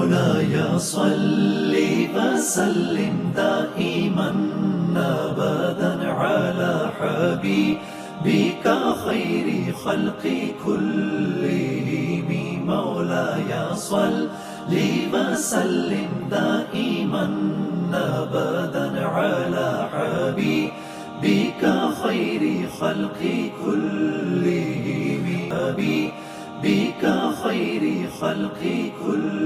مولاي صل وسلم دائما أبدا على حبيبك خير خلق كلهم مولاي صل وسلم دائما أبدا على حبيبك خير خلق كلهم حبيبك خير خلق كلهم.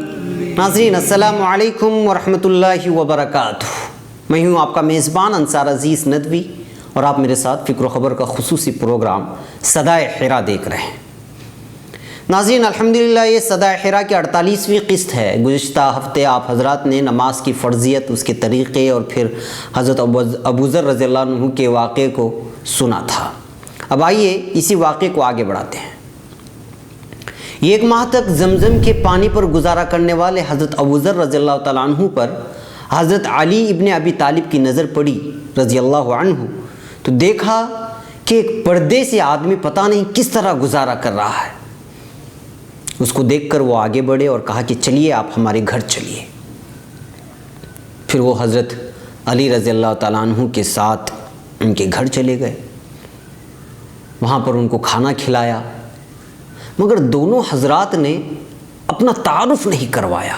ناظرین السلام علیکم ورحمۃ اللہ وبرکاتہ. میں ہوں آپ کا میزبان انصار عزیز ندوی اور آپ میرے ساتھ فکر و خبر کا خصوصی پروگرام صدائے حرا دیکھ رہے ہیں. ناظرین الحمدللہ یہ صدائے حرا کی 48ویں قسط ہے. گزشتہ ہفتے آپ حضرات نے نماز کی فرضیت، اس کے طریقے اور پھر حضرت ابوذر رضی اللہ عنہ کے واقعے کو سنا تھا. اب آئیے اسی واقعے کو آگے بڑھاتے ہیں. یہ 1 ماہ تک زمزم کے پانی پر گزارا کرنے والے حضرت ابوذر رضی اللہ تعالیٰ عنہ پر حضرت علی ابن ابی طالب کی نظر پڑی رضی اللہ عنہ تو دیکھا کہ ایک پردے سے آدمی پتہ نہیں کس طرح گزارا کر رہا ہے. اس کو دیکھ کر وہ آگے بڑھے اور کہا کہ چلیے آپ ہمارے گھر چلیے. پھر وہ حضرت علی رضی اللہ تعالیٰ عنہ کے ساتھ ان کے گھر چلے گئے. وہاں پر ان کو کھانا کھلایا، مگر دونوں حضرات نے اپنا تعارف نہیں کروایا.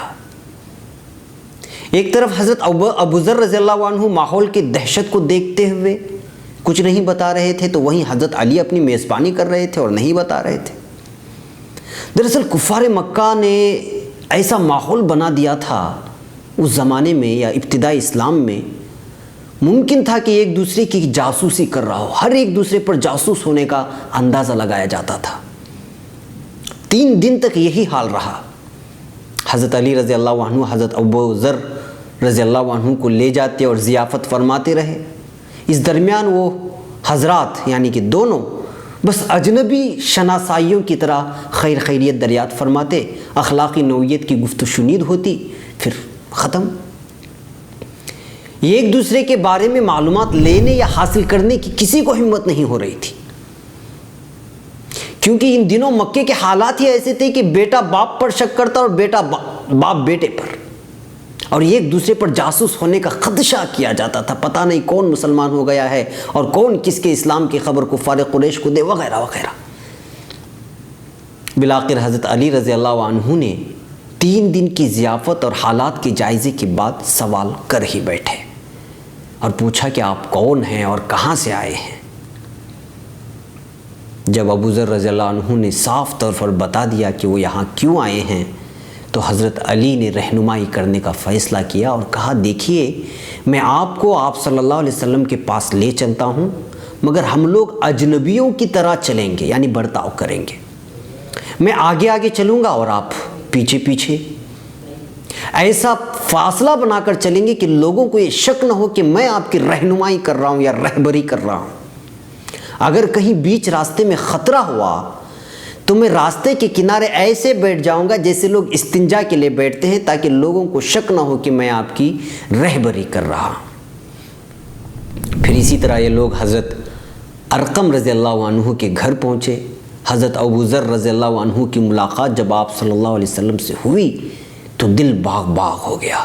ایک طرف حضرت ابوذر رضی اللہ عنہ ماحول کی دہشت کو دیکھتے ہوئے کچھ نہیں بتا رہے تھے، تو وہیں حضرت علی اپنی میزبانی کر رہے تھے اور نہیں بتا رہے تھے. دراصل کفار مکہ نے ایسا ماحول بنا دیا تھا اس زمانے میں یا ابتدائی اسلام میں، ممکن تھا کہ ایک دوسرے کی جاسوسی کر رہا ہو، ہر ایک دوسرے پر جاسوس ہونے کا اندازہ لگایا جاتا تھا. 3 دن تک یہی حال رہا. حضرت علی رضی اللہ عنہ حضرت ابوذر رضی اللہ عنہ کو لے جاتے اور ضیافت فرماتے رہے. اس درمیان وہ حضرات یعنی کہ دونوں بس اجنبی شناسائیوں کی طرح خیر خیریت دریافت فرماتے، اخلاقی نوعیت کی گفت و شنید ہوتی، پھر ختم. یہ ایک دوسرے کے بارے میں معلومات لینے یا حاصل کرنے کی کسی کو ہمت نہیں ہو رہی تھی، کیونکہ ان دنوں مکے کے حالات ہی ایسے تھے کہ بیٹا باپ پر شک کرتا اور بیٹا باپ بیٹے پر، اور یہ ایک دوسرے پر جاسوس ہونے کا خدشہ کیا جاتا تھا. پتہ نہیں کون مسلمان ہو گیا ہے اور کون کس کے اسلام کی خبر کفار قریش کو دے وغیرہ وغیرہ. بالآخر حضرت علی رضی اللہ عنہ نے 3 دن کی ضیافت اور حالات کے جائزے کے بعد سوال کر ہی بیٹھے اور پوچھا کہ آپ کون ہیں اور کہاں سے آئے ہیں. جب ابوذر رضی اللہ عنہ نے صاف طور پر بتا دیا کہ وہ یہاں کیوں آئے ہیں تو حضرت علی نے رہنمائی کرنے کا فیصلہ کیا اور کہا دیکھیے میں آپ کو آپ صلی اللہ علیہ وسلم کے پاس لے چلتا ہوں، مگر ہم لوگ اجنبیوں کی طرح چلیں گے، یعنی برتاؤ کریں گے. میں آگے آگے چلوں گا اور آپ پیچھے پیچھے. ایسا فاصلہ بنا کر چلیں گے کہ لوگوں کو یہ شک نہ ہو کہ میں آپ کی رہنمائی کر رہا ہوں یا رہبری کر رہا ہوں. اگر کہیں بیچ راستے میں خطرہ ہوا تو میں راستے کے کنارے ایسے بیٹھ جاؤں گا جیسے لوگ استنجا کے لیے بیٹھتے ہیں، تاکہ لوگوں کو شک نہ ہو کہ میں آپ کی رہبری کر رہا ہوں. پھر اسی طرح یہ لوگ حضرت ارقم رضی اللہ عنہ کے گھر پہنچے. حضرت ابوذر رضی اللہ عنہ کی ملاقات جب آپ صلی اللہ علیہ وسلم سے ہوئی تو دل باغ باغ ہو گیا.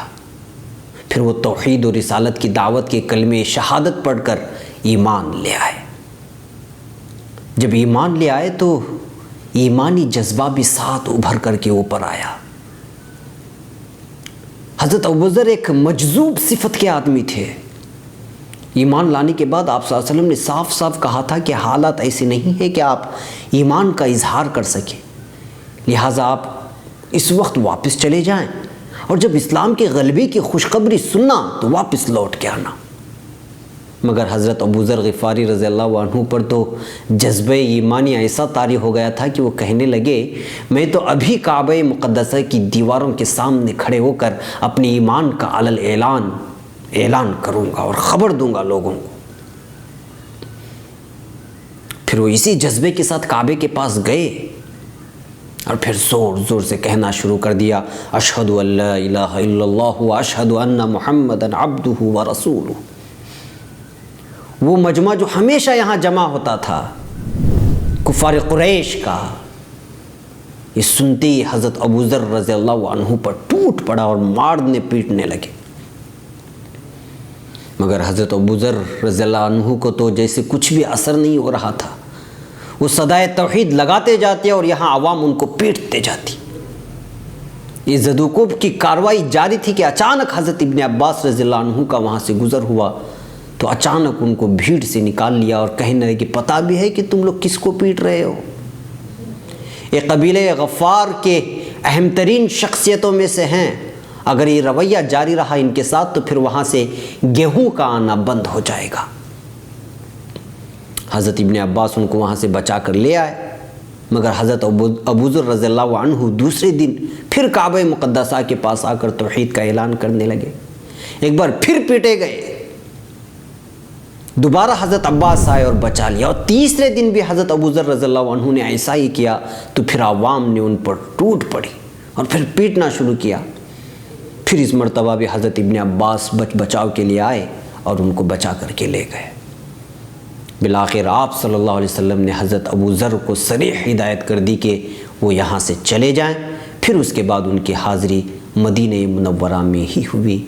پھر وہ توحید و رسالت کی دعوت کے کلمے شہادت پڑھ کر ایمان لے آئے. جب ایمان لے آئے تو ایمانی جذبہ بھی ساتھ ابھر کر کے اوپر آیا. حضرت ابوذر ایک مجذوب صفت کے آدمی تھے. ایمان لانے کے بعد آپ صلی اللہ علیہ وسلم نے صاف صاف کہا تھا کہ حالات ایسے نہیں ہے کہ آپ ایمان کا اظہار کر سکیں، لہٰذا آپ اس وقت واپس چلے جائیں اور جب اسلام کے غلبے کی خوشخبری سننا تو واپس لوٹ کے آنا. مگر حضرت ابوذر غفاری رضی اللہ عنہ پر تو جذبہ ایمانی ایسا طاری ہو گیا تھا کہ وہ کہنے لگے میں تو ابھی کعبہ مقدسہ کی دیواروں کے سامنے کھڑے ہو کر اپنے ایمان کا علل اعلان کروں گا اور خبر دوں گا لوگوں کو. پھر وہ اسی جذبے کے ساتھ کعبے کے پاس گئے اور پھر زور زور سے کہنا شروع کر دیا اشہد ان لا الہ الا اللہ واشہد ان محمدًا عبدہ ورسولہ. وہ مجمع جو ہمیشہ یہاں جمع ہوتا تھا کفار قریش کا، یہ سنتے ہی حضرت ابوذر رضی اللہ عنہ پر ٹوٹ ٹوٹ پڑا اور مارنے پیٹنے لگے۔ مگر حضرت ابوذر رضی اللہ عنہ کو تو جیسے کچھ بھی اثر نہیں ہو رہا تھا، وہ صدائے توحید لگاتے جاتے اور یہاں عوام ان کو پیٹتے جاتی۔ یہ زدوکوب کی کاروائی جاری تھی کہ اچانک حضرت ابن عباس رضی اللہ عنہ کا وہاں سے گزر ہوا تو اچانک ان کو بھیڑ سے نکال لیا اور کہنے لگے کہ پتہ بھی ہے کہ تم لوگ کس کو پیٹ رہے ہو؟ یہ قبیلہ غفار کے اہم ترین شخصیتوں میں سے ہیں، اگر یہ رویہ جاری رہا ان کے ساتھ تو پھر وہاں سے گیہوں کا آنا بند ہو جائے گا۔ حضرت ابن عباس ان کو وہاں سے بچا کر لے آئے، مگر حضرت ابوذر رضی اللہ عنہ دوسرے دن پھر کعبہ مقدسہ کے پاس آ کر توحید کا اعلان کرنے لگے۔ ایک بار پھر پیٹے گئے، دوبارہ حضرت عباس آئے اور بچا لیا، اور تیسرے دن بھی حضرت ابوذر رضی اللہ عنہ نے ایسا ہی کیا تو پھر عوام نے ان پر ٹوٹ پڑی اور پھر پیٹنا شروع کیا۔ پھر اس مرتبہ بھی حضرت ابن عباس بچاؤ کے لیے آئے اور ان کو بچا کر کے لے گئے۔ بالآخر آپ صلی اللہ علیہ وسلم نے حضرت ابوذر کو صریح ہدایت کر دی کہ وہ یہاں سے چلے جائیں۔ پھر اس کے بعد ان کی حاضری مدینہ منورہ میں ہی ہوئی،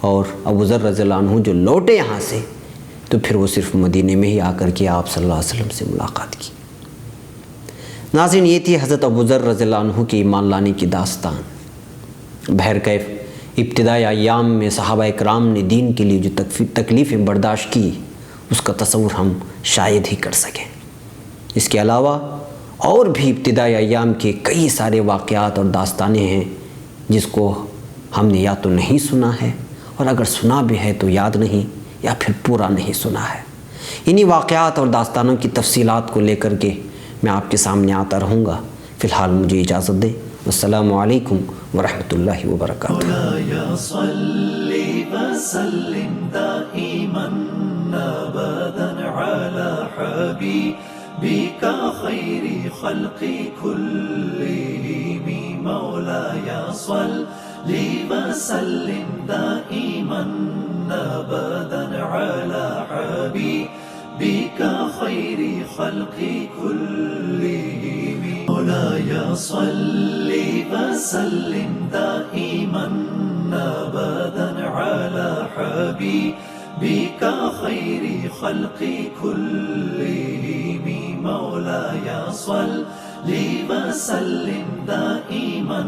اور ابوذر رضی اللہ عنہ جو لوٹے یہاں سے تو پھر وہ صرف مدینہ میں ہی آ کر کے آپ صلی اللہ علیہ وسلم سے ملاقات کی۔ ناظرین، یہ تھی حضرت ابوذر رضی اللہ عنہ کی ایمان لانے کی داستان۔ بہرکیف ابتدائی ایام میں صحابہ اکرام نے دین کے لیے جو تکلیفیں برداشت کی اس کا تصور ہم شاید ہی کر سکیں۔ اس کے علاوہ اور بھی ابتدائی ایام کے کئی سارے واقعات اور داستانیں ہیں جس کو ہم نے یا تو نہیں سنا ہے، اور اگر سنا بھی ہے تو یاد نہیں یا پھر پورا نہیں سنا ہے۔ انہی واقعات اور داستانوں کی تفصیلات کو لے کر کے میں آپ کے سامنے آتا رہوں گا۔ فی الحال مجھے اجازت دیں۔ السلام علیکم ورحمۃ اللہ وبرکاتہ۔ مولاي صل وسلم دائما ابدا على حبيبك خير خلق كلهم مولاي صل وسلم دائما ابدا على حبيبك خير خلق كلهم مولاي صل وسلم دائما ابدا على حبيبك خير خلق كلهم مولاي صل وسلم دائما